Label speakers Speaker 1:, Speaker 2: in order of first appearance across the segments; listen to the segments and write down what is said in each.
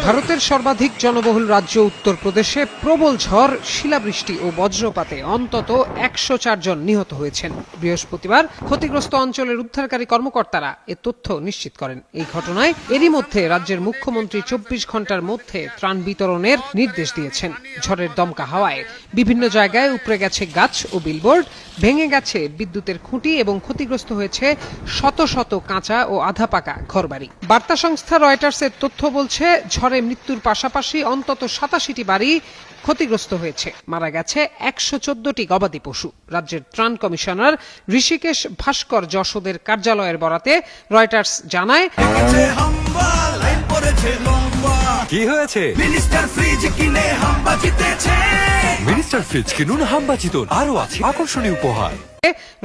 Speaker 1: ভারতের সর্বাধিক জনবহুল রাজ্য উত্তরপ্রদেশে প্রবল ঝড়, শিলাবৃষ্টি ও বজ্রপাতে অন্তত ১০৪ জন নিহত হয়েছেন। বৃহস্পতিবার ক্ষতিগ্রস্ত অঞ্চলের উদ্ধারকারী কর্মকর্তারা এ তথ্য নিশ্চিত করেন। এই ঘটনায় এরই মধ্যে রাজ্যের মুখ্যমন্ত্রী ২৪ ঘন্টার মধ্যে ত্রাণ বিতরণের নির্দেশ দিয়েছেন। ঝড়ের দমকা হাওয়ায় বিভিন্ন জায়গায় উপড়ে গেছে গাছ ও বিলবোর্ড, ভেঙে গেছে বিদ্যুতের খুঁটি এবং ক্ষতিগ্রস্ত হয়েছে শত শত কাঁচা ও আধা পাকা ঘরবাড়ি। বার্তা সংস্থা রয়টার্সের তথ্য বলছে, ঝড়ে মৃত্যুর পাশাপাশি অন্তত ৮৭টি বাড়ি ক্ষতিগ্রস্ত হয়েছে। মারা গেছে ১১৪টি গবাদি পশু। রাজ্যের ত্রাণ কমিশনার ঋষিকেশ ভাস্কর যশোদের কার্যালয়ের বরাতে রয়টার্স জানায়,
Speaker 2: কি হয়েছে?
Speaker 3: মিনিস্টার ফ্রিজ কিনে হাম্বা জিতেছে।
Speaker 2: মিনিস্টার ফ্রিজ কিনুন, হাম্বা জিতুন, আরো আছে আকর্ষণীয় উপহার।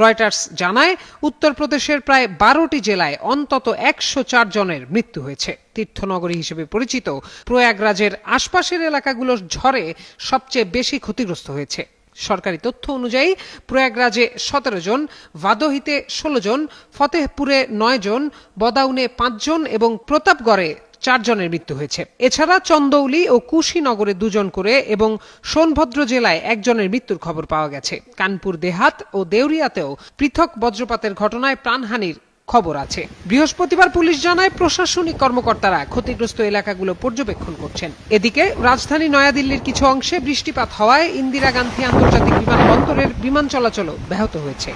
Speaker 1: রয়টার্স জানায়, উত্তরপ্রদেশের প্রায় ১২টি জেলায় অন্তত ১০৪ জনের মৃত্যু হয়েছে। তীর্থনগরী হিসেবে পরিচিত প্রয়াগরাজের আশপাশের এলাকাগুলোর ঝড়ে সবচেয়ে বেশি ক্ষতিগ্রস্ত হয়েছে। সরকারি তথ্য অনুযায়ী প্রয়াগরাজে ১৭ জন, ভাদোহিতে ১৬ জন, ফতেহপুরে ৯ জন, বদাউনে ৫ জন এবং প্রতাপগড়ে ৪ জনের মৃত্যু হয়েছে। এছাড়া চন্দৌলি ও কুশীনগরে ২ জন করে এবং সোনভদ্র জেলায় ১ জনের মৃত্যুর খবর পাওয়া গেছে। কানপুর দেহাত ও দেউরিয়াতেও পৃথক বজ্রপাতের ঘটনায় প্রাণহানির খবর আছে। বৃহস্পতিবার পুলিশ জানায়, প্রশাসনিক কর্মকর্তারা ক্ষতিগ্রস্ত এলাকাগুলো পর্যবেক্ষণ করছেন। এদিকে রাজধানী নয়াদিল্লির কিছু অংশে বৃষ্টিপাত হওয়ায় ইন্দিরা গান্ধী আন্তর্জাতিক বিমানবন্দরের বিমান চলাচলও ব্যাহত হয়েছে।